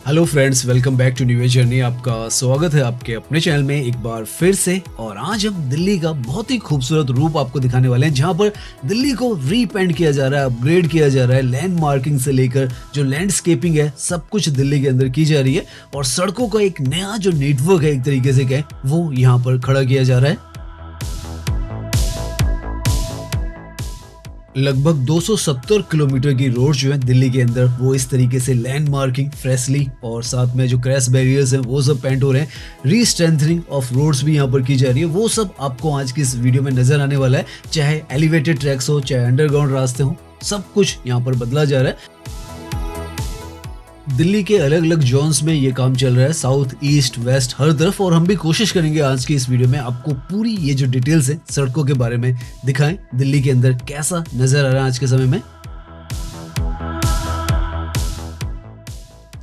Hello friends, welcome back to new journey. आपका स्वागत है आपके अपने चैनल में एक बार फिर से। और आज हम दिल्ली का बहुत ही खूबसूरत रूप आपको दिखाने वाले हैं, जहां पर दिल्ली को रीपेंट किया जा रहा है, अपग्रेड किया जा रहा है। लैंड मार्किंग से लेकर जो लैंडस्केपिंग है, सब कुछ दिल्ली के अंदर की जा रही है। और सड़कों का एक नया जो नेटवर्क है, एक तरीके से कहें, वो यहाँ पर खड़ा किया जा रहा है। लगभग 270 किलोमीटर की रोड जो है दिल्ली के अंदर, वो इस तरीके से लैंड मार्किंग फ्रेशली और साथ में जो क्रैश बैरियर्स हैं वो सब पेंट हो रहे हैं। रीस्ट्रेंथनिंग ऑफ रोड्स भी यहाँ पर की जा रही है। वो सब आपको आज की इस वीडियो में नजर आने वाला है। चाहे एलिवेटेड ट्रैक्स हो, चाहे अंडरग्राउंड रास्ते हो, सब कुछ यहाँ पर बदला जा रहा है। दिल्ली के अलग अलग जोन्स में ये काम चल रहा है, साउथ, ईस्ट, वेस्ट, हर तरफ। और हम भी कोशिश करेंगे आज की इस वीडियो में आपको पूरी ये जो डिटेल्स है सड़कों के बारे में दिखाएं, दिल्ली के अंदर कैसा नजर आ रहा है आज के समय में।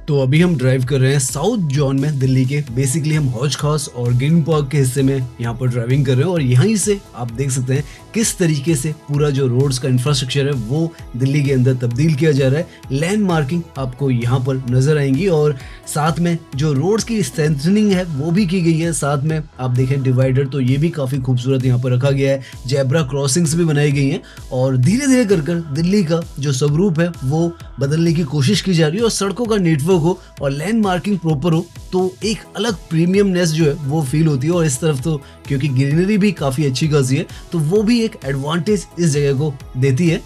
तो अभी हम ड्राइव कर रहे हैं साउथ जोन में दिल्ली के। बेसिकली हम हौज खास और ग्रीन पार्क के हिस्से में यहाँ पर ड्राइविंग कर रहे हैं। और यहीं से आप देख सकते हैं किस तरीके से पूरा जो रोड्स का इंफ्रास्ट्रक्चर है वो दिल्ली के अंदर तब्दील किया जा रहा है। लैंड मार्किंग आपको यहाँ पर नजर आएंगी और साथ में जो रोड्स की स्ट्रेंथनिंग है वो भी की गई है। साथ में आप देखें डिवाइडर, तो ये भी काफी खूबसूरत यहाँ पर रखा गया है। जेब्रा क्रॉसिंग्स भी बनाई गई हैं और धीरे धीरे कर दिल्ली का जो स्वरूप है वो बदलने की कोशिश की जा रही है। और सड़कों का नेटवर्क हो और लैंड मार्किंग प्रॉपर हो तो एक अलग प्रीमियमनेस जो है वो फील होती है। और इस तरफ तो क्योंकि ग्रीनरी भी काफी अच्छी खासी है, तो वो भी एक एडवांटेज इस जगह को देती है।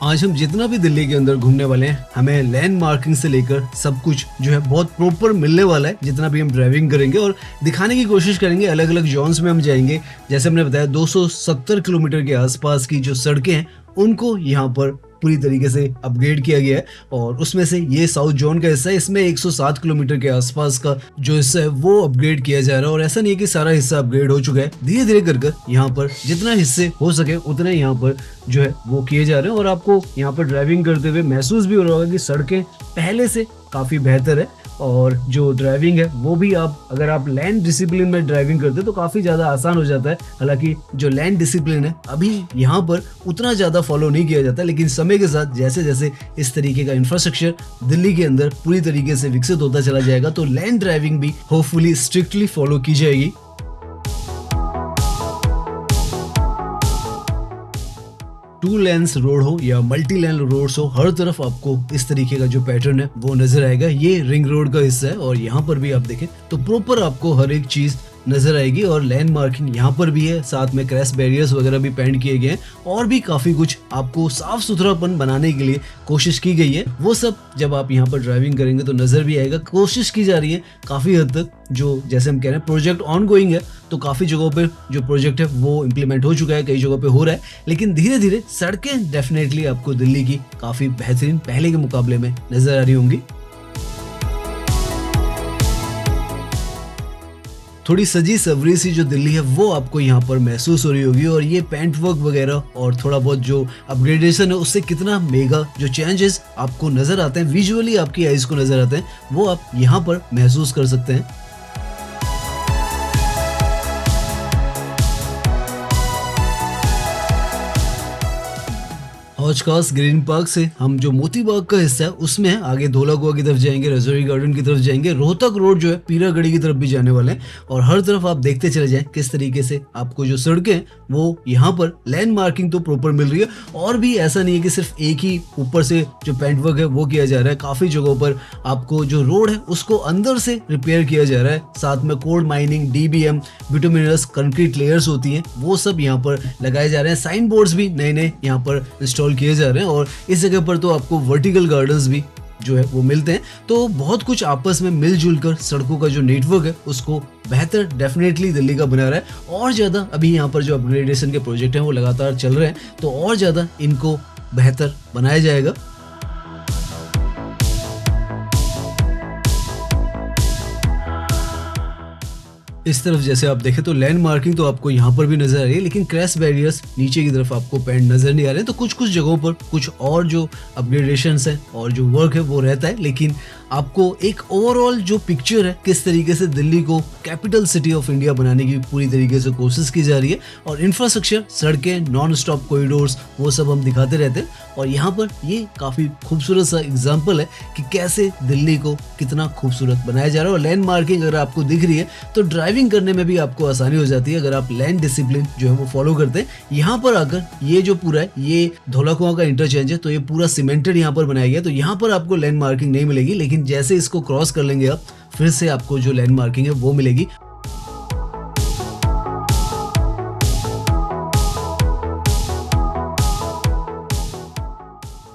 आज हम जितना भी दिल्ली के अंदर घूमने वाले हैं, हमें लैंड मार्किंग से लेकर सब कुछ जो है बहुत प्रॉपर मिलने वाला है जितना भी हम ड्राइविंग करेंगे। और दिखाने की कोशिश करेंगे, अलग अलग जोन्स में हम जाएंगे। जैसे हमने बताया 270 किलोमीटर के आसपास की जो सड़कें हैं उनको यहाँ पर पूरी तरीके से अपग्रेड किया गया है। और उसमें से ये साउथ जोन का हिस्सा है, इसमें 107 किलोमीटर के आसपास का जो हिस्सा है वो अपग्रेड किया जा रहा है। और ऐसा नहीं है कि सारा हिस्सा अपग्रेड हो चुका है, धीरे धीरे कर यहाँ पर जितना हिस्से हो सके उतने यहाँ पर जो है वो किए जा रहे हैं। और आपको यहाँ पर ड्राइविंग करते हुए महसूस भी हो रहा होगा कि सड़कें पहले से काफी बेहतर है। और जो ड्राइविंग है वो भी अगर आप लैंड डिसिप्लिन में ड्राइविंग करते हैं तो काफी ज्यादा आसान हो जाता है। हालांकि जो लैंड डिसिप्लिन है अभी यहाँ पर उतना ज्यादा फॉलो नहीं किया जाता, लेकिन समय के साथ जैसे जैसे इस तरीके का इंफ्रास्ट्रक्चर दिल्ली के अंदर पूरी तरीके से विकसित होता चला जाएगा तो लैंड ड्राइविंग भी होपफुली स्ट्रिक्टली फॉलो की जाएगी। टू लेन्स रोड हो या मल्टी लेन रोड्स हो, हर तरफ आपको इस तरीके का जो पैटर्न है वो नजर आएगा। ये रिंग रोड का हिस्सा है और यहाँ पर भी आप देखें तो प्रॉपर आपको हर एक चीज नजर आएगी। और लैंड मार्किंग यहाँ पर भी है, साथ में क्रैश बैरियर्स वगैरह भी पेंट किए गए हैं। और भी काफी कुछ आपको साफ सुथरापन बनाने के लिए कोशिश की गई है। वो सब जब आप यहाँ पर ड्राइविंग करेंगे तो नजर भी आएगा। कोशिश की जा रही है काफी हद तक, जो जैसे हम कह रहे हैं प्रोजेक्ट ऑन गोइंग है, तो काफी जगहों पे जो प्रोजेक्ट है वो इम्प्लीमेंट हो चुका है, कई जगहों पे हो रहा है। लेकिन धीरे धीरे सड़कें डेफिनेटली आपको दिल्ली की काफी बेहतरीन पहले के मुकाबले में नजर आ रही होंगी। थोड़ी सजी सवरी सी जो दिल्ली है वो आपको यहाँ पर महसूस हो रही होगी। और ये पेंट वर्क वगैरह और थोड़ा बहुत जो अपग्रेडेशन है उससे कितना मेगा जो चेंजेस आपको नजर आते हैं, विजुअली आपकी आईज को नजर आते हैं, वो आप यहाँ पर महसूस कर सकते हैं। हौज खास ग्रीन पार्क से हम जो मोती बाग का हिस्सा है उसमें आगे धोला कुआं की तरफ जाएंगे, रजौरी गार्डन की तरफ जाएंगे, रोहतक रोड जो है पीरागढ़ी की तरफ भी जाने वाले हैं। और हर तरफ आप देखते चले जाएं किस तरीके से आपको जो सड़कें हैं वो यहाँ पर लैंड मार्किंग तो प्रॉपर मिल रही है। और भी ऐसा नहीं है कि सिर्फ एक ही ऊपर से जो पेंट वर्क है वो किया जा रहा है, काफी जगहों पर आपको जो रोड है उसको अंदर से रिपेयर किया जा रहा है। साथ में coal mining, DBM, bituminous concrete layers होती हैं, वो सब यहाँ पर लगाए जा रहे हैं। साइन बोर्ड्स भी नए नए यहाँ पर इंस्टॉल किए जा रहे हैं। और इस जगह पर तो आपको वर्टिकल गार्डन्स भी जो है वो मिलते हैं। तो बहुत कुछ आपस में मिलजुल कर सड़कों का जो नेटवर्क है उसको बेहतर डेफिनेटली दिल्ली का बना रहा है। और ज्यादा अभी यहाँ पर जो अपग्रेडेशन के प्रोजेक्ट हैं वो लगातार चल रहे हैं, तो और ज्यादा इनको बेहतर बनाया जाएगा। इस तरफ जैसे आप देखें तो लैंड मार्किंग तो आपको यहाँ पर भी नजर आ रही है, लेकिन क्रैश बैरियर्स नीचे की तरफ आपको पैंट नजर नहीं आ रहे हैं। तो कुछ कुछ जगहों पर कुछ और जो अपग्रेडेशंस है और जो वर्क है वो रहता है, लेकिन आपको एक ओवरऑल जो पिक्चर है किस तरीके से दिल्ली को कैपिटल सिटी ऑफ इंडिया बनाने की पूरी तरीके से कोशिश की जा रही है, और इंफ्रास्ट्रक्चर, सड़कें, नॉन स्टॉप कॉरिडोर्स, वो सब हम दिखाते रहते हैं। और यहाँ पर ये काफ़ी खूबसूरत सा एग्जाम्पल है कि कैसे दिल्ली को कितना खूबसूरत बनाया जा रहा है। और लैंड मार्किंग अगर आपको दिख रही है तो ड्राइविंग करने में भी आपको आसानी हो जाती है अगर आप लैंड डिसिप्लिन जो है वो फॉलो करते हैं। यहाँ पर आकर ये जो पूरा है ये धौला कुआं का इंटरचेंज है, तो ये पूरा सीमेंटेड यहाँ पर बनाया गया, तो यहाँ पर आपको लैंड मार्किंग नहीं मिलेगी, लेकिन जैसे इसको क्रॉस कर लेंगे आप फिर से आपको जो लैंड मार्किंग है वो मिलेगी।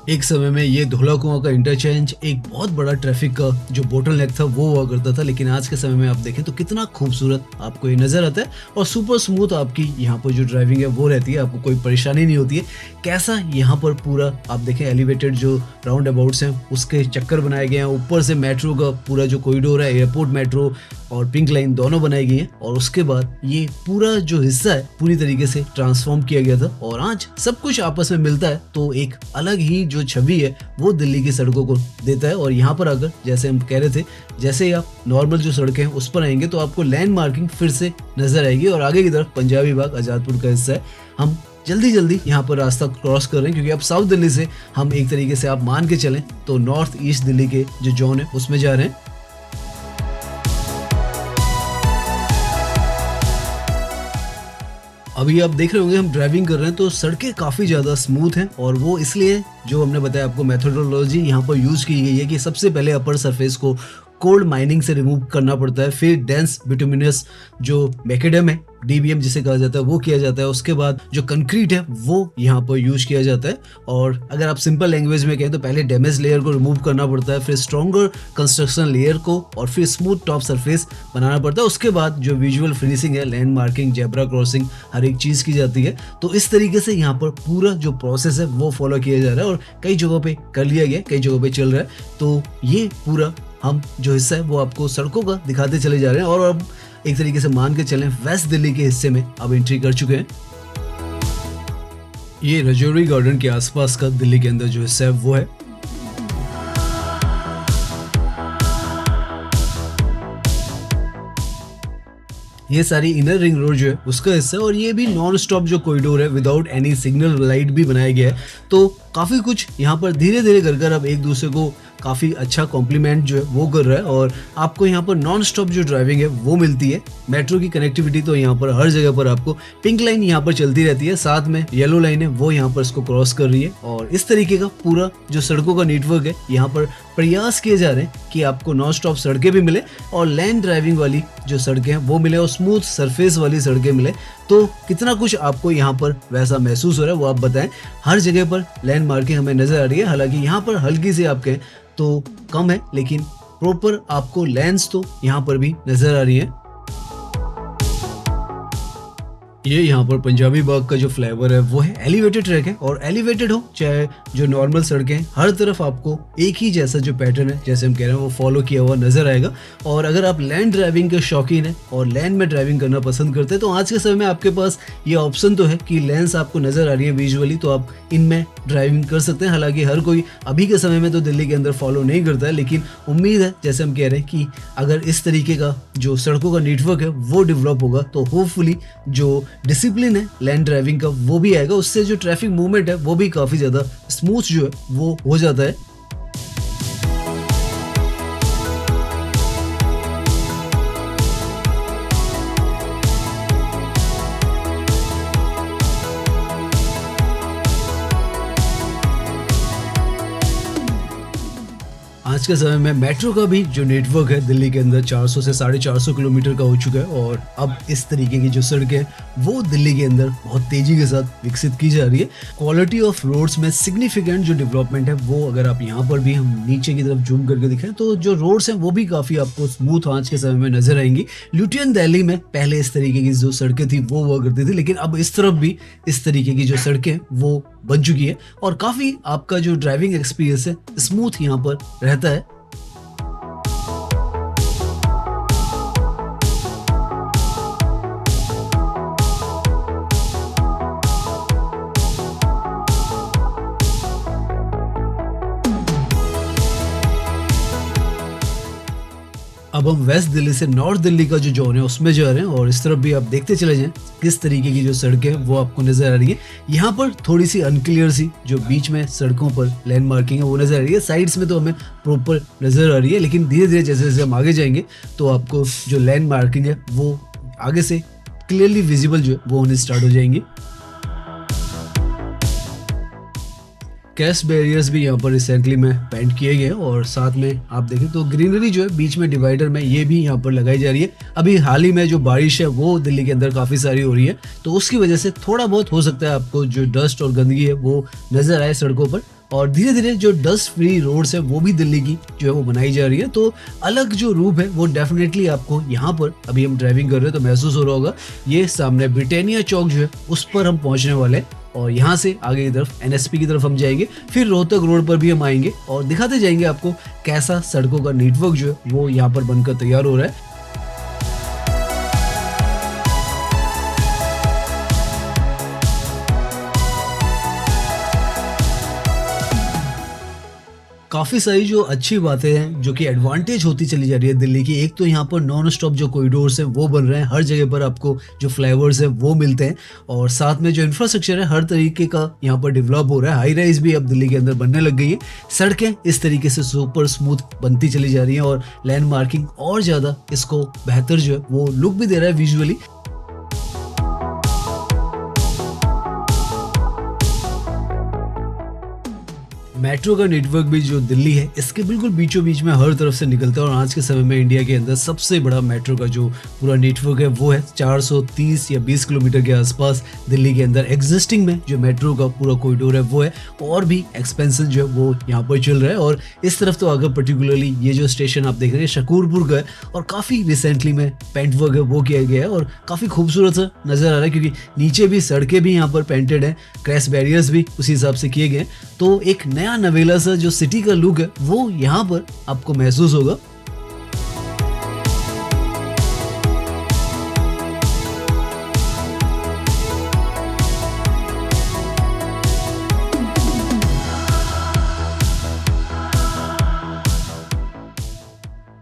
एक समय में ये धौला कुआं का इंटरचेंज एक बहुत बड़ा ट्रैफिक का जो बोटलनेक था वो हुआ करता था, लेकिन आज के समय में आप देखें तो कितना खूबसूरत आपको ये नजर आता है और सुपर स्मूथ आपकी यहाँ पर जो ड्राइविंग है वो रहती है, आपको कोई परेशानी नहीं होती है। कैसा यहाँ पर पूरा आप देखें एलिवेटेड जो राउंड अबाउट्स हैं उसके चक्कर बनाए गए हैं, ऊपर से मेट्रो का पूरा जो कॉरिडोर है, एयरपोर्ट मेट्रो और पिंक लाइन दोनों बनाई गई हैं, और उसके बाद ये पूरा जो हिस्सा है पूरी तरीके से ट्रांसफॉर्म किया गया था और आज सब कुछ आपस में मिलता है, तो एक अलग ही जो छवि है वो दिल्ली की सड़कों को देता है। और यहाँ पर अगर जैसे हम कह रहे थे, जैसे ही आप नॉर्मल जो सड़कें हैं उस पर आएंगे तो आपको लैंड मार्किंग फिर से नजर आएगी, और आगे की तरफ पंजाबी बाग आजादपुर का हिस्सा है। हम जल्दी यहाँ पर रास्ता क्रॉस कर रहे हैं क्योंकि अब साउथ दिल्ली से हम एक तरीके से आप मान के चलें तो नॉर्थ ईस्ट दिल्ली के जो जोन है उसमें जा रहे हैं। अभी आप देख रहे होंगे हम ड्राइविंग कर रहे हैं तो सड़कें काफ़ी ज़्यादा स्मूथ हैं, और वो इसलिए जो हमने बताया आपको मेथोडोलॉजी यहाँ पर यूज़ की गई है कि सबसे पहले अपर सरफेस को कोल्ड माइनिंग से रिमूव करना पड़ता है, फिर डेंस बिटुमिनस जो मैकेडम है, डीबीएम जिसे कहा जाता है, वो किया जाता है, उसके बाद जो कंक्रीट है वो यहाँ पर यूज किया जाता है। और अगर आप सिंपल लैंग्वेज में कहें तो पहले डैमेज लेयर को रिमूव करना पड़ता है, फिर स्ट्रॉन्गर कंस्ट्रक्शन लेयर को, और फिर स्मूथ टॉप सरफेस बनाना पड़ता है। उसके बाद जो विजुअल फिनिशिंग है, लैंड मार्किंग, जेब्रा क्रॉसिंग, हर एक चीज़ की जाती है। तो इस तरीके से यहाँ पर पूरा जो प्रोसेस है वो फॉलो किया जा रहा है, और कई जगहों पर कर लिया गया, कई जगहों पर चल रहा है। तो ये पूरा हम जो हिस्सा है वो आपको सड़कों का दिखाते चले जा रहे हैं, और अब एक तरीके से मान के चलें वेस्ट दिल्ली के हिस्से में अब एंट्री कर चुके हैं। ये रजौरी गार्डन के आसपास का दिल्ली के अंदर जो हिस्सा है वो है। ये सारी इनर रिंग रोड जो है उसका हिस्सा है, और ये भी नॉन स्टॉप जो कॉरिडोर है विदाउट एनी सिग्नल लाइट भी बनाया गया है। तो काफ़ी कुछ यहाँ पर धीरे धीरे कर अब एक दूसरे को काफ़ी अच्छा कॉम्प्लीमेंट जो है वो कर रहा है, और आपको यहाँ पर नॉन स्टॉप जो ड्राइविंग है वो मिलती है। मेट्रो की कनेक्टिविटी तो यहाँ पर हर जगह पर आपको, पिंक लाइन यहाँ पर चलती रहती है, साथ में येलो लाइन है वो यहाँ पर इसको क्रॉस कर रही है, और इस तरीके का पूरा जो सड़कों का नेटवर्क है यहाँ पर प्रयास किए जा रहे हैं कि आपको नॉन स्टॉप सड़कें भी मिले और लैंड ड्राइविंग वाली जो सड़कें हैं वो मिले और स्मूथ सरफेस वाली सड़कें मिले। तो कितना कुछ आपको यहाँ पर वैसा महसूस हो रहा है वो आप बताएं। हर जगह पर लैंड मार्किंग हमें नजर आ रही है, हालांकि यहाँ पर हल्की से आप कहें तो कम है, लेकिन प्रॉपर आपको लेंस तो यहाँ पर भी नजर आ रही है। ये यहाँ पर पंजाबी बाग का जो फ्लाईओवर है वो है एलिवेटेड ट्रैक है, और एलिवेटेड हो चाहे जो नॉर्मल सड़कें हैं हर तरफ आपको एक ही जैसा जो पैटर्न है जैसे हम कह रहे हैं वो फॉलो किया हुआ नजर आएगा। और अगर आप लैंड ड्राइविंग के शौकीन हैं और लैंड में ड्राइविंग करना पसंद करते हैं तो आज के समय में आपके पास ये ऑप्शन तो है कि लेंस आपको नजर आ रही है विजुअली, तो आप इनमें ड्राइविंग कर सकते हैं। हालांकि हर कोई अभी के समय में तो दिल्ली के अंदर फॉलो नहीं करता है, लेकिन उम्मीद है जैसे हम कह रहे हैं कि अगर इस तरीके का जो सड़कों का नेटवर्क है वो डेवलप होगा तो होपफुली जो डिसिप्लिन है लैंड ड्राइविंग का वो भी आएगा, उससे जो ट्रैफिक मूवमेंट है वो भी काफ़ी ज़्यादा स्मूथ जो है वो हो जाता है। आज के समय में मेट्रो का भी जो नेटवर्क है दिल्ली के अंदर 400 से 450 किलोमीटर का हो चुका है, और अब इस तरीके की जो सड़कें हैं वो दिल्ली के अंदर बहुत तेजी के साथ विकसित की जा रही है। क्वालिटी ऑफ रोड्स में सिग्निफिकेंट जो डेवलपमेंट है वो अगर आप यहाँ पर भी हम नीचे की तरफ जूम करके दिखाएं तो जो रोड्स हैं वो भी काफ़ी आपको स्मूथ आज के समय में नजर आएंगी। लुटियन दिल्ली में पहले इस तरीके की जो सड़कें थी वो हुआ करती थी, लेकिन अब इस तरफ भी इस तरीके की जो सड़कें वो बन चुकी है, और काफ़ी आपका जो ड्राइविंग एक्सपीरियंस है स्मूथ यहाँ पर रहता है। अब हम वेस्ट दिल्ली से नॉर्थ दिल्ली का जो जोन है उसमें जा रहे हैं और इस तरफ भी आप देखते चले जाएं किस तरीके की जो सड़कें हैं वो आपको नजर आ रही है। यहाँ पर थोड़ी सी अनक्लियर सी जो बीच में सड़कों पर लैंड मार्किंग है वो नजर आ रही है, साइड्स में तो हमें प्रॉपर नजर आ रही है, लेकिन धीरे धीरे जैसे जैसे हम आगे जाएंगे तो आपको जो लैंड मार्किंग है वो आगे से क्लियरली विजिबल जो है वो होने स्टार्ट हो जाएंगी। कैश बैरियर्स भी यहाँ पर रिसेंटली में पेंट किए गए और साथ में आप देखें तो ग्रीनरी जो है बीच में डिवाइडर में ये भी यहाँ पर लगाई जा रही है। अभी हाल ही में जो बारिश है वो दिल्ली के अंदर काफ़ी सारी हो रही है, तो उसकी वजह से थोड़ा बहुत हो सकता है आपको जो डस्ट और गंदगी है वो नज़र आए सड़कों पर, और धीरे धीरे जो डस्ट फ्री रोड्स है वो भी दिल्ली की जो है वो बनाई जा रही है। तो अलग जो रूप है वो डेफिनेटली आपको यहाँ पर अभी हम ड्राइविंग कर रहे हैं तो महसूस हो रहा होगा। ये सामने ब्रिटानिया चौक जो है उस पर हम पहुंचने वाले हैं और यहाँ से आगे की तरफ एनएसपी की तरफ हम जाएंगे, फिर रोहतक रोड पर भी हम आएंगे और दिखाते जाएंगे आपको कैसा सड़कों का नेटवर्क जो है वो यहाँ पर बनकर तैयार हो रहा है। काफ़ी सारी जो अच्छी बातें हैं जो कि एडवांटेज होती चली जा रही है दिल्ली की। एक तो यहाँ पर नॉन स्टॉप जो कॉरिडोर्स हैं वो बन रहे हैं, हर जगह पर आपको जो फ्लाईओवर्स हैं वो मिलते हैं और साथ में जो इंफ्रास्ट्रक्चर है हर तरीके का यहाँ पर डेवलप हो रहा है। हाई राइज भी अब दिल्ली के अंदर बनने लग गई है, सड़कें इस तरीके से सुपर स्मूथ बनती चली जा रही हैं और लैंड मार्किंग और ज़्यादा इसको बेहतर जो है वो लुक भी दे रहा है विजुअली। मेट्रो का नेटवर्क भी जो दिल्ली है इसके बिल्कुल बीचों बीच में हर तरफ से निकलता है और आज के समय में इंडिया के अंदर सबसे बड़ा मेट्रो का जो पूरा नेटवर्क है वो है 430 या 20 किलोमीटर के आसपास दिल्ली के अंदर एग्जिस्टिंग में जो मेट्रो का पूरा कॉरिडोर है वो है, और भी एक्सपेंशन जो है वो यहाँ पर चल रहा है। और इस तरफ तो अगर पर्टिकुलरली ये जो स्टेशन आप देख रहे हैं शकूरपुर का है और काफ़ी रिसेंटली में पेंट वर्क है वो किया गया है और काफ़ी खूबसूरत सा नज़र आ रहा है क्योंकि नीचे भी सड़कें भी यहाँ पर पेंटेड हैं, क्रैश बैरियर्स भी उसी हिसाब से किए गए हैं, तो एक नया नवेला सा जो सिटी का लुक है वो यहाँ पर आपको महसूस होगा।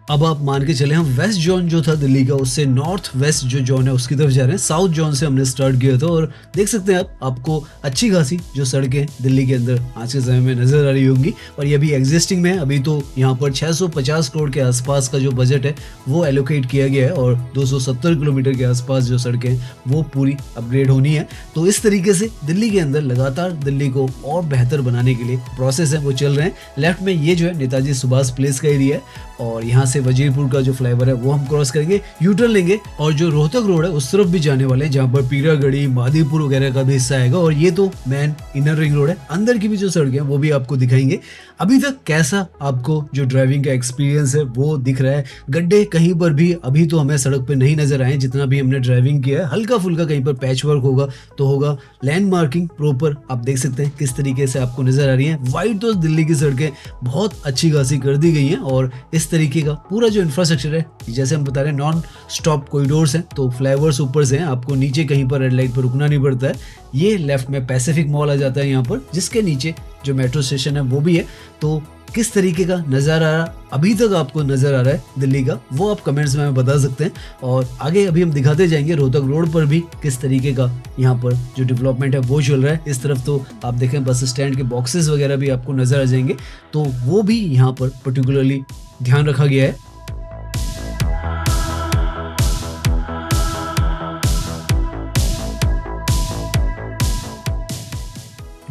अब आप मान के चले हम वेस्ट जोन जो था दिल्ली का उससे नॉर्थ वेस्ट जो जोन है उसकी तरफ जा रहे हैं। साउथ जोन से हमने स्टार्ट किया था और देख सकते हैं आप आपको अच्छी खासी जो सड़कें दिल्ली के अंदर आज के समय में नजर आ रही होंगी और ये अभी एग्जिस्टिंग में है। अभी तो यहाँ पर 650 करोड़ के आसपास का जो बजट है वो एलोकेट किया गया है और 270 किलोमीटर के आसपास जो सड़कें वो पूरी अपग्रेड होनी है। तो इस तरीके से दिल्ली के अंदर लगातार दिल्ली को और बेहतर बनाने के लिए प्रोसेस है वो चल रहे हैं। लेफ्ट में ये जो है नेताजी सुभाष प्लेस का एरिया है और यहाँ से वजीरपुर का जो फ्लाईओवर है वो हम क्रॉस करेंगे, यू टर्न लेंगे और जो रोहतक रोड है उस तरफ भी जाने वाले हैं जहाँ पर पीरागढ़ी मादीपुर वगैरह का भी हिस्सा आएगा और ये तो मेन इनर रिंग रोड है। अंदर की भी जो सड़कें हैं वो भी आपको दिखाएंगे। अभी तक कैसा आपको जो ड्राइविंग का एक्सपीरियंस है वो दिख रहा है? गड्ढे कहीं पर भी अभी तो हमें सड़क पे नहीं नजर आए जितना भी हमने ड्राइविंग किया है, हल्का फुल्का कहीं पर पैच वर्क होगा तो होगा। लैंड मार्किंग प्रॉपर आप देख सकते हैं किस तरीके से आपको नजर आ रही है। वाइड तो दिल्ली की सड़कें बहुत अच्छी खासी कर दी गई हैं और इस तरीके का पूरा जो इंफ्रास्ट्रक्चर है जैसे हम बता रहे हैं नॉन स्टॉप कॉरिडोर्स हैं, तो फ्लाईओवर्स ऊपर से हैं, आपको नीचे कहीं पर रेड लाइट पर रुकना नहीं पड़ता है। ये लेफ्ट में पैसिफिक मॉल आ जाता है यहाँ पर, जिसके नीचे जो मेट्रो स्टेशन है वो भी है। तो किस तरीके का नज़ारा अभी तक आपको नज़र आ रहा है दिल्ली का वो आप कमेंट्स में हमें बता सकते हैं और आगे अभी हम दिखाते जाएंगे रोहतक रोड पर भी किस तरीके का यहाँ पर जो डेवलपमेंट है वो चल रहा है। इस तरफ तो आप देखें बस स्टैंड के बॉक्सेस वगैरह भी आपको नज़र आ जाएंगे, तो वो भी यहाँ पर पर्टिकुलरली ध्यान रखा गया है।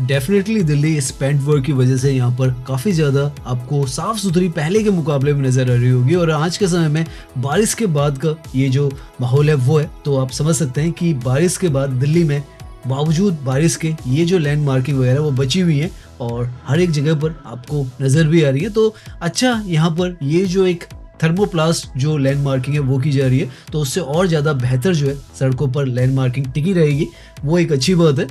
डेफिनेटली दिल्ली इस पेंट वर्क की वजह से यहाँ पर काफ़ी ज़्यादा आपको साफ़ सुथरी पहले के मुकाबले में नज़र आ रही होगी और आज के समय में बारिश के बाद का ये जो माहौल है वो है, तो आप समझ सकते हैं कि बारिश के बाद दिल्ली में बावजूद बारिश के ये जो लैंड मार्किंग वगैरह वो बची हुई है और हर एक जगह पर आपको नज़र भी आ रही है। तो अच्छा यहाँ पर ये जो एक थर्मोप्लास्ट जो लैंड मार्किंग है वो की जा रही है, तो उससे और ज़्यादा बेहतर जो है सड़कों पर लैंड मार्किंग टिकी रहेगी, वो एक अच्छी बात है।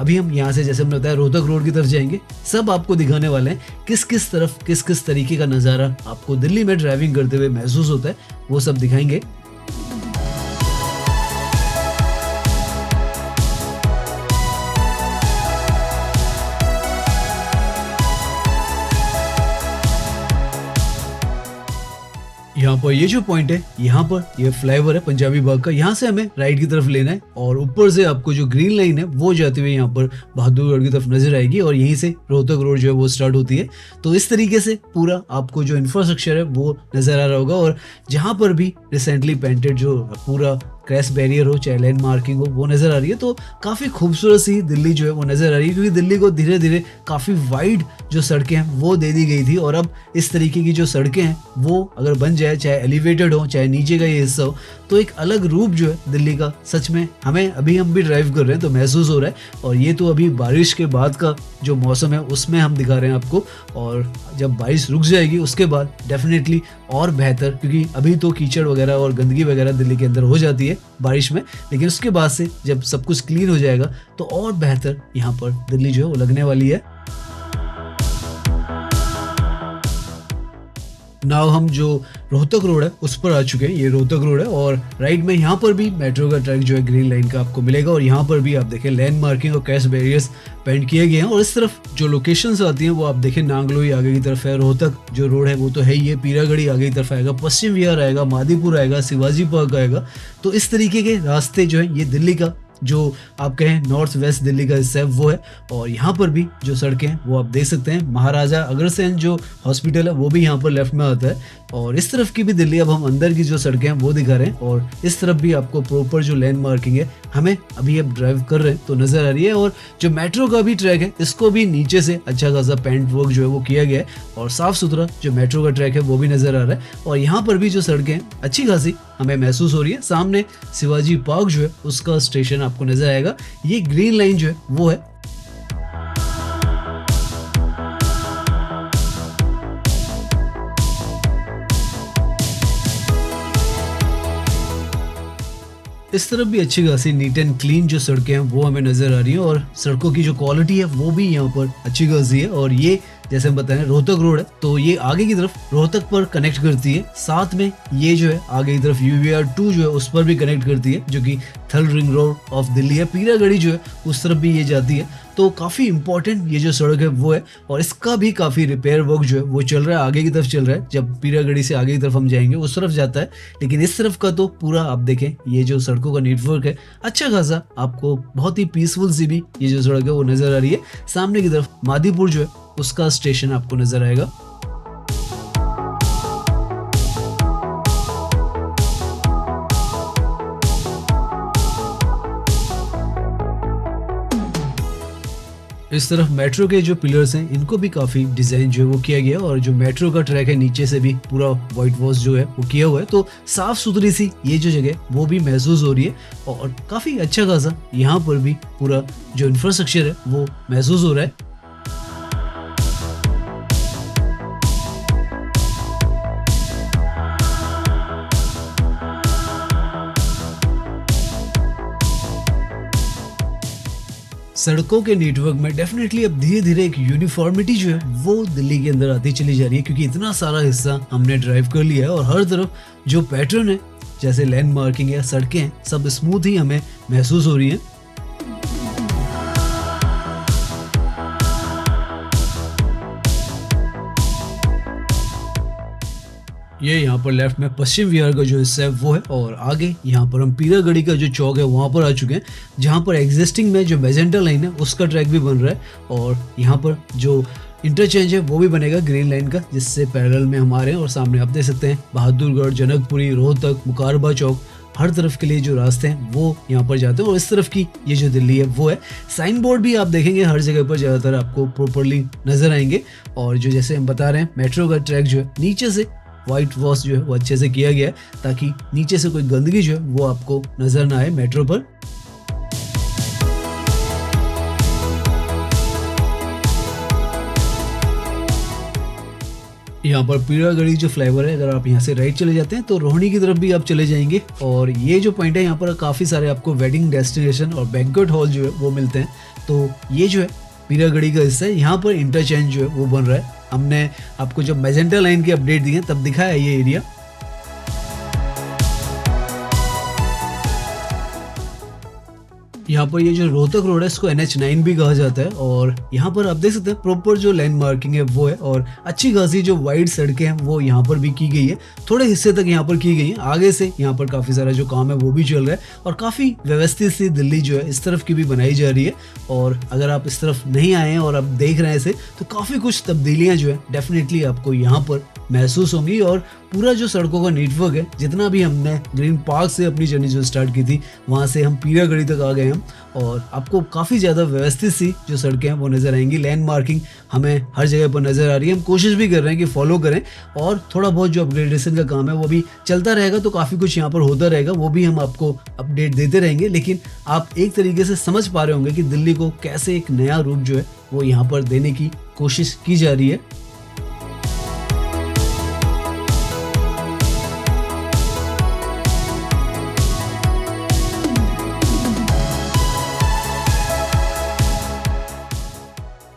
अभी हम यहाँ से जैसे हमने बताया रोहतक रोड की तरफ जाएंगे, सब आपको दिखाने वाले हैं किस किस तरफ किस किस तरीके का नज़ारा आपको दिल्ली में ड्राइविंग करते हुए महसूस होता है, वो सब दिखाएंगे। यहाँ पर ये जो पॉइंट है, यहाँ पर ये फ्लाईओवर है पंजाबी बाग का, यहाँ से हमें राइट की तरफ लेना है और ऊपर से आपको जो ग्रीन लाइन है वो जाते हुए यहाँ पर बहादुरगढ़ की तरफ नजर आएगी और यहीं से रोहतक रोड जो है वो स्टार्ट होती है। तो इस तरीके से पूरा आपको जो इंफ्रास्ट्रक्चर है वो नजर आ रहा होगा और जहाँ पर भी रिसेंटली पेंटेड जो पूरा क्रैश बैरियर हो चाहे लैंड मार्किंग हो वो नजर आ रही है। तो काफी खूबसूरत सी दिल्ली जो है वो नजर आ रही है, क्योंकि दिल्ली को धीरे धीरे काफी वाइड जो सड़कें हैं वो दे दी गई थी और अब इस तरीके की जो सड़कें हैं वो अगर बन जाए, चाहे एलिवेटेड हो चाहे नीचे का ये हिस्सा हो, तो एक अलग रूप जो है दिल्ली का सच में हमें अभी हम भी ड्राइव कर रहे हैं तो महसूस हो रहा है। और ये तो अभी बारिश के बाद का जो मौसम है उसमें हम दिखा रहे हैं आपको, और जब बारिश रुक जाएगी उसके बाद डेफिनेटली और बेहतर, क्योंकि अभी तो कीचड़ वगैरह और गंदगी वगैरह दिल्ली के अंदर हो जाती है बारिश में, लेकिन उसके बाद से जब सब कुछ क्लीन हो जाएगा तो और बेहतर यहाँ पर दिल्ली जो है वो लगने वाली है। नाउ हम जो रोहतक रोड है उस पर आ चुके हैं। ये रोहतक रोड है और राइट में यहाँ पर भी मेट्रो का ट्रैक जो है ग्रीन लाइन का आपको मिलेगा और यहाँ पर भी आप देखें लैंड मार्किंग और क्रैश बैरियर्स पेंट किए गए हैं। और इस तरफ जो लोकेशंस आती हैं वो आप देखें, नांगलोई आगे की तरफ है, रोहतक जो रोड है वो तो है ही है, पीरागढ़ी आगे की तरफ आएगा, पश्चिम विहार आएगा, मादीपुर आएगा, शिवाजी पार्क आएगा। तो इस तरीके के रास्ते जो है ये दिल्ली का जो आप कहें नॉर्थ वेस्ट दिल्ली का हिस्सा है वो है। और यहाँ पर भी जो सड़कें हैं वो आप देख सकते हैं, महाराजा अग्रसेन जो हॉस्पिटल है वो भी यहाँ पर लेफ्ट में आता है और इस तरफ की भी दिल्ली अब हम अंदर की जो सड़कें हैं वो दिखा रहे हैं और इस तरफ भी आपको प्रॉपर जो लैंड मार्किंग है हमें अभी अब ड्राइव कर रहे हैं तो नजर आ रही है। और जो मेट्रो का भी ट्रैक है इसको भी नीचे से अच्छा खासा पेंट वर्क जो है वो किया गया है और साफ सुथरा जो मेट्रो का ट्रैक है वो भी नजर आ रहा है। और यहाँ पर भी जो सड़कें हैं अच्छी खासी हमें महसूस हो रही है। सामने शिवाजी पार्क जो है उसका स्टेशन आपको नजर आएगा, ये ग्रीन लाइन जो है वो है। इस तरफ भी अच्छी खासी नीट एंड क्लीन जो सड़कें हैं वो हमें नजर आ रही है और सड़कों की जो क्वालिटी है वो भी यहाँ पर अच्छी खासी है। और ये जैसे हम बताएं रोहतक रोड है तो ये आगे की तरफ रोहतक पर कनेक्ट करती है, साथ में ये जो है आगे की तरफ UVR2 जो है उस पर भी कनेक्ट करती है जो कि third ring road of Delhi है। पीरागढ़ी जो है उस तरफ भी ये जाती है, तो काफ़ी इंपॉर्टेंट ये जो सड़क है वो है और इसका भी काफ़ी रिपेयर वर्क जो है वो चल रहा है, आगे की तरफ चल रहा है। जब पीरागढ़ी से आगे की तरफ हम जाएंगे उस तरफ जाता है, लेकिन इस तरफ का तो पूरा आप देखें ये जो सड़कों का नेटवर्क है अच्छा खासा आपको बहुत ही पीसफुल सी भी ये जो सड़क है वो नजर आ रही है। सामने की तरफ मादीपुर जो है उसका स्टेशन आपको नजर आएगा। इस तरफ मेट्रो के जो पिलर्स हैं इनको भी काफी डिजाइन जो है वो किया गया और जो मेट्रो का ट्रैक है नीचे से भी पूरा व्हाइट वॉश जो है वो किया हुआ है, तो साफ सुथरी सी ये जो जगह वो भी महसूस हो रही है और काफी अच्छा खासा यहाँ पर भी पूरा जो इंफ्रास्ट्रक्चर है वो महसूस हो रहा है। सड़कों के नेटवर्क में डेफिनेटली अब धीरे धीरे एक यूनिफॉर्मिटी जो है वो दिल्ली के अंदर आती चली जा रही है, क्योंकि इतना सारा हिस्सा हमने ड्राइव कर लिया है और हर तरफ जो पैटर्न है जैसे लैंड मार्किंग या सड़कें हैं सब स्मूथ ही हमें महसूस हो रही हैं। ये यहाँ पर लेफ्ट में पश्चिम विहार का जो हिस्सा है वो है और आगे यहाँ पर हम पीरागढ़ी का जो चौक है वहाँ पर आ चुके हैं, जहाँ पर एग्जिस्टिंग में जो मैजेंटा लाइन है उसका ट्रैक भी बन रहा है और यहाँ पर जो इंटरचेंज है वो भी बनेगा ग्रीन लाइन का, जिससे पैरेलल में हमारे और सामने आप देख सकते हैं बहादुरगढ़, जनकपुरी, रोहतक, मुकारबा चौक, हर तरफ के लिए जो रास्ते हैं वो यहाँ पर जाते हैं। और इस तरफ की ये जो दिल्ली है वो है। साइन बोर्ड भी आप देखेंगे हर जगह पर ज़्यादातर आपको प्रॉपरली नजर आएंगे और जो जैसे हम बता रहे हैं मेट्रो का ट्रैक जो है नीचे से व्हाइट वॉश जो है वो अच्छे से किया गया है ताकि नीचे से कोई गंदगी जो है वो आपको नजर ना आए मेट्रो पर। यहाँ पर पीरागढ़ी जो फ्लाईओवर है, अगर आप यहाँ से राइट चले जाते हैं तो रोहिणी की तरफ भी आप चले जाएंगे और ये जो पॉइंट है यहाँ पर काफ़ी सारे आपको वेडिंग डेस्टिनेशन और बैंक्वेट हॉल जो है वो मिलते हैं। तो ये जो है पीरागढ़ी का हिस्सा है, यहाँ पर इंटरचेंज जो है वो बन रहा है। हमने आपको जब मैजेंटा लाइन की अपडेट दी है तब दिखाया है ये एरिया। यहाँ पर ये जो रोहतक रोड है इसको NH9 भी कहा जाता है और यहाँ पर आप देख सकते हैं प्रॉपर जो लैंड मार्किंग है वो है और अच्छी खासी जो वाइड सड़कें हैं वो यहाँ पर भी की गई है, थोड़े हिस्से तक यहाँ पर की गई है। आगे से यहाँ पर काफ़ी सारा जो काम है वो भी चल रहा है और काफ़ी व्यवस्थित सी दिल्ली जो है इस तरफ की भी बनाई जा रही है। और अगर आप इस तरफ नहीं आए हैं और आप देख रहे हैं इसे तो काफ़ी कुछ तब्दीलियाँ जो है डेफिनेटली आपको यहाँ पर महसूस होंगी। और पूरा जो सड़कों का नेटवर्क है, जितना भी हमने ग्रीन पार्क से अपनी जर्नी जो स्टार्ट की थी वहाँ से हम पीरागढ़ी तक आ गए हम और आपको काफ़ी ज़्यादा व्यवस्थित सी जो सड़कें हैं वो नज़र आएंगी। लैंड मार्किंग हमें हर जगह पर नज़र आ रही है, हम कोशिश भी कर रहे हैं कि फॉलो करें और थोड़ा बहुत जो अपग्रेडेशन का काम है वो भी चलता रहेगा, तो काफ़ी कुछ यहाँ पर होता रहेगा, वो भी हम आपको अपडेट देते रहेंगे। लेकिन आप एक तरीके से समझ पा रहे होंगे कि दिल्ली को कैसे एक नया रूप जो है वो यहाँ पर देने की कोशिश की जा रही है।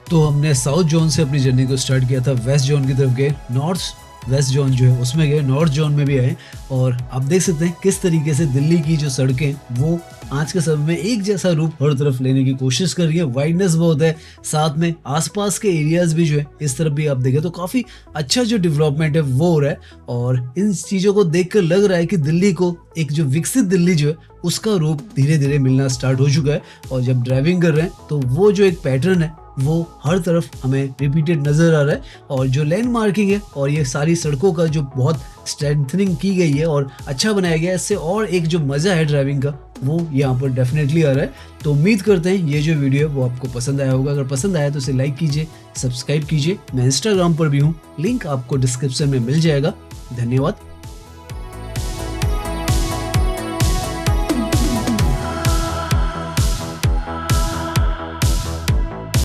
तो हमने साउथ जोन से अपनी जर्नी को स्टार्ट किया था, वेस्ट जोन की तरफ गए, नॉर्थ वेस्ट जोन जो है उसमें गए, नॉर्थ जोन में भी आए और आप देख सकते हैं किस तरीके से दिल्ली की जो सड़कें वो आज के समय में एक जैसा रूप हर तरफ लेने की कोशिश कर रही है। वाइडनेस बहुत है, साथ में आसपास के एरियाज भी जो है इस तरफ भी आप देखें तो काफ़ी अच्छा जो डेवलपमेंट है वो हो रहा है। और इन चीज़ों को देखकर लग रहा है कि दिल्ली को एक जो विकसित दिल्ली जो है उसका रूप धीरे धीरे मिलना स्टार्ट हो चुका है। और जब ड्राइविंग कर रहे हैं तो वो जो एक पैटर्न है वो हर तरफ हमें रिपीटेड नज़र आ रहा है। और जो लैंड मार्किंग है और ये सारी सड़कों का जो बहुत स्ट्रेंथनिंग की गई है और अच्छा बनाया गया है, इससे और एक जो मज़ा है ड्राइविंग का वो यहाँ पर डेफिनेटली आ रहा है। तो उम्मीद करते हैं ये जो वीडियो है वो आपको पसंद आया होगा। अगर पसंद आया तो इसे लाइक कीजिए, सब्सक्राइब कीजिए। मैं इंस्टाग्राम पर भी हूँ, लिंक आपको डिस्क्रिप्शन में मिल जाएगा। धन्यवाद।